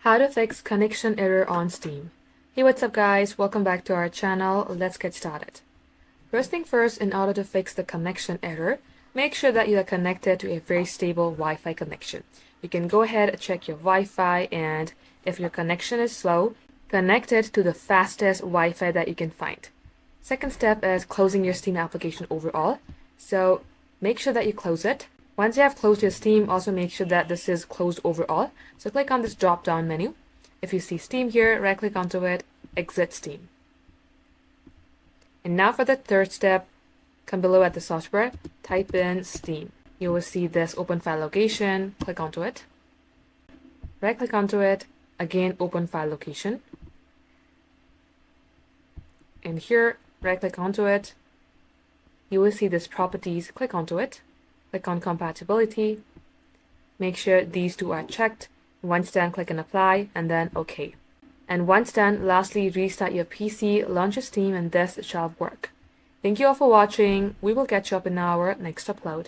How to fix connection error on Steam. Hey, what's up guys? Welcome back to our channel. Let's get started. First thing first, in order to fix the connection error, make sure that you are connected to a very stable Wi-Fi connection. You can go ahead and check your Wi-Fi, and if your connection is slow, connect it to the fastest Wi-Fi that you can find. Second step is closing your Steam application overall. So make sure that you close it. Once you have closed your Steam, also make sure that this is closed overall. So click on this drop down menu. If you see Steam here, right click onto it, exit Steam. And now for the third step, come below at the search bar, type in Steam. You will see this open file location, click onto it. Right click onto it, again open file location. And here, right click onto it. You will see this properties, click onto it. Click on compatibility. Make sure these two are checked. Once done, click on apply and then OK. And once done, lastly, restart your PC, launch your Steam, and this shall work. Thank you all for watching. We will catch you up in our next upload.